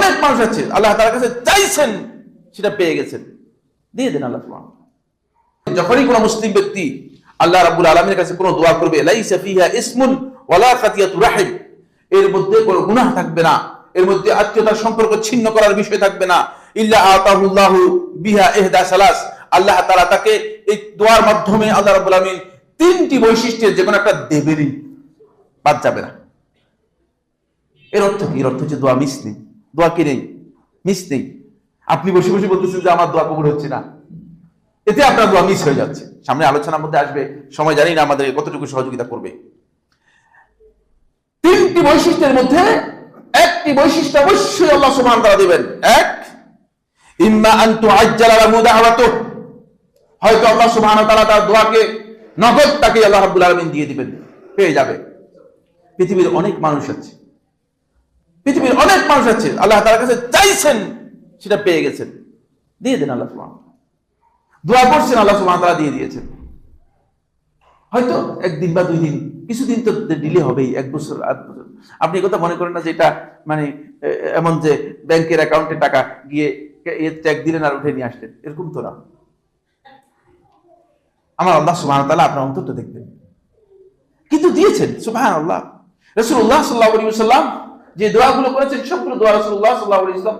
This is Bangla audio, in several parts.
অনেক মানুষ আছে আল্লাহ তাআলার কাছে চাইছেন, সেটা পেয়ে গেছেন, দিয়ে দেন আল্লাহ সুবহানাহু ওয়া তাআলা। যখনই কোনো মুসলিম ব্যক্তি আল্লাহ রাব্বুল আলামিনের কাছে কোনো দোয়া করবে, লাইসা ফিহা ইসমুন ওয়ালা খাতিয়াতু রাহিম, এর মধ্যে কোনো গুনাহ থাকবে না, এর মধ্যে আত্মীয়তার সম্পর্ক ছিন্ন করার বিষয় থাকবে না, ইল্লা আতাহুল্লাহু বিহা ইহদা সালাস, আল্লাহ তাআলা তাকে এই দোয়ার মাধ্যমে আল্লাহ রাব্বুল আলামিন তিনটি বৈশিষ্ট্যের যে কোনো একটা দেবেরই, বাদ যাবে না। এর অর্থ কি? এর অর্থ হচ্ছে দোয়া মিস নেই, দোয়া কি নেই, মিস নেই। আপনি বসে বসে বলতেছেন যে আমার দোয়া কবুল হচ্ছে না, এতে আপনার দোয়া মিস হয়ে যাচ্ছে। সামনে আলোচনার মধ্যে আসবে, সময় জানি না আমাদের কতটুকু সহযোগিতা করবে। তিনটি বৈশিষ্ট্যের মধ্যে একটি বৈশিষ্ট্য অবশ্যই আল্লাহ সুবহানাহু ওয়া তাআলা দিবেন। এক, ইম্মা আন তুআজ্জালা লাহু দাওয়াতুহু, হয়তো আল্লাহ সুবহানাহু ওয়া তাআলা তার দোয়াকে নগদ তাকে আল্লাহ রাব্বুল আলামিন দিয়ে দিবেন, পেয়ে যাবে। পৃথিবীর অনেক মানুষ আছে, পৃথিবীর অনেক মানুষ আছে আল্লাহ তাআলার কাছে চাইছেন, সেটা পেয়ে গেছেন, দিয়ে দেন আল্লাহ সুবহানাহু ওয়া তাআলা। দোয়া করছেন, আল্লাহ সুবহানাহু ওয়া তাআলা দিয়ে দিয়েছেন। হয়তো একদিন বা 2 দিন, কিছুদিন তো ডিলে হবেই, 1 বছর 8 বছর। আপনি কথা মনে করেন না যে এটা মানে এমন যে ব্যাংকের অ্যাকাউন্টে টাকা গিয়ে চেক দিলেন আর উঠে নিয়ে আসলেন, এরকম তো না। আমার আল্লাহ সুবহানাহু ওয়া তাআলা আপনার অন্তরটা দেখবেন, কিন্তু দিয়েছেন। সুবহানাল্লাহ। রাসূলুল্লাহ সাল্লাল্লাহু আলাইহি ওয়াসাল্লাম যে দোয়াগুলো করেছেন, সবগুলো দোয়া রাসূলুল্লাহ সাল্লাল্লাহু আলাইহি ওয়াসাল্লাম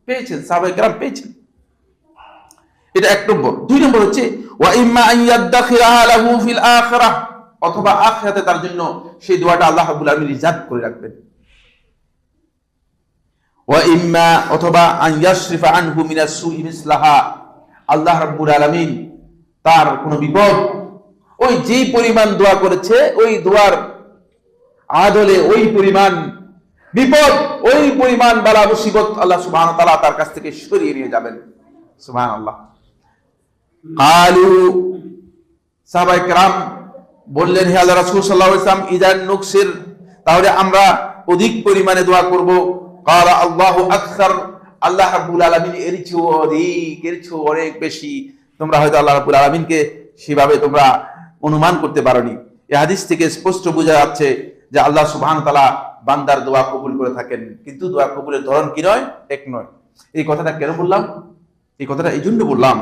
পেয়েছেন, সাহাবায়ে কেরাম পেয়েছেন। এটা 1 নম্বর। 2 নম্বর হচ্ছে ওয়া ইম্মা আন ইয়াদখিরাহা লাহু ফিল আখিরাহ, অথবা আখিরাতে তার জন্য সেই দোয়াটা আল্লাহ রাব্বুল আলামিন রিজার্ভ করে রাখবেন। ওয়া ইম্মা, অথবা আন ইয়াশরিফা আনহু মিনাস সুই মিসলাহা, আল্লাহ রাব্বুল আলামিন তার কোনো বিপদ, ওই যেই পরিমাণ দোয়া করেছে ওই দোয়ার আদলে ওই পরিমাণ বিপদ, ওই পরিমাণ বালা মুসিবত আল্লাহ সুবহানাহু ওয়া তাআলা তার কাছ থেকে সরিয়ে নিয়ে যাবেন। সুবহানাল্লাহ। কালু, সাহাবায়ে কেরাম বললেন, হে আল্লাহর রাসূল সাল্লাল্লাহু আলাইহি ওয়াসাল্লাম, ইযান নুকসির, তাহলে আমরা অধিক পরিমাণে দোয়া করব। ক্বালা আল্লাহু আকসার, আল্লাহ রাব্বুল আলামিন এর চেয়ে অধিক, এর চেয়ে অনেক বেশি। তোমরা হয়তো আল্লাহ রাব্বুল আলামিনকে সেভাবে তোমরা অনুমান করতে পারোনি। এই হাদিস থেকে স্পষ্ট বোঝা যাচ্ছে যে আল্লাহ সুবহানাহু ওয়া তাআলা বান্দার দোয়া কবুল করে থাকেন, কিন্তু দোয়া কবুলের ধরন কি নয়, এক নয়। এই কথাটা কেন বললাম? এই কথাটা এই জন্য বললাম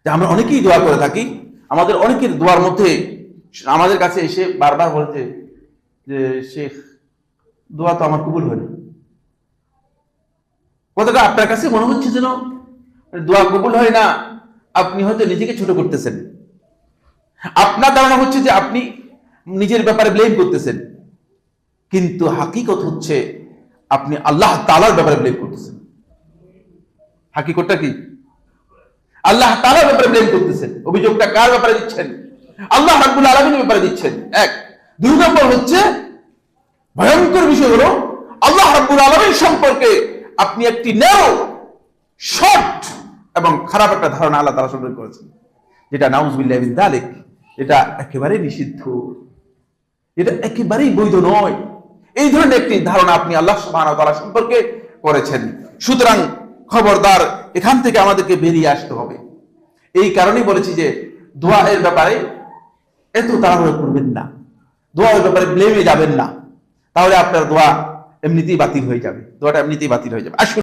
যে আমরা অনেকেই দোয়া করে থাকি, আমাদের অনেকের দোয়ার মধ্যে আমাদের কাছে এসে বারবার বলছে যে শেখ, দোয়া তো আমার কবুল হয় না। কথাটা আপনার কাছে মনে হচ্ছে যেন দোয়া কবুল হয় না, আপনি হয়তো নিজেকে ছোট করতেছেন। আপনার ধারণা হচ্ছে যে আপনি নিজের ব্যাপারে ব্লেম করতেছেন, কিন্তু হাকিকত হচ্ছে আপনি আল্লাহ তাআলার ব্যাপারে ব্লেম করতেছেন। হাকিকতটা কি? আল্লাহ তাআলার ব্যাপারে ব্লেম করতেছেন। অভিযোগটা কার ব্যাপারে দিচ্ছেন? আল্লাহ রাব্বুল আলামিনের ব্যাপারে দিচ্ছেন। 1। 2 নম্বর হচ্ছে, ভয়ঙ্কর বিষয় হলো আল্লাহ রাব্বুল আলামিন সম্পর্কে আপনি একটি ন্যারো, শর্ট এবং খারাপ একটা ধারণা আল্লাহ তাআলা সম্পর্কে করেছেন, যেটা নাউযুবিল্লাহি মিন যালিক, এটা একেবারেই নিষিদ্ধ, এটা একেবারেই বৈধ নয়। এই ধরনের একটি ধারণা আপনি আল্লাহ সুবহানাহু ওয়া তাআলা সম্পর্কে করেছেন। সুতরাং খবরদার, এখান থেকে আমাদেরকে বেরিয়ে আসতে হবে। এই কারণেই বলেছি যে দোয়া এর ব্যাপারে এত তাড়াহুড়ো করবেন না, দোয়া এর ব্যাপারে ব্লেমে যাবেন না, তাহলে আপনার দোয়া এমনিতেই বাতিল হয়ে যাবে, দোয়াটা এমনিতেই বাতিল হয়ে যাবে।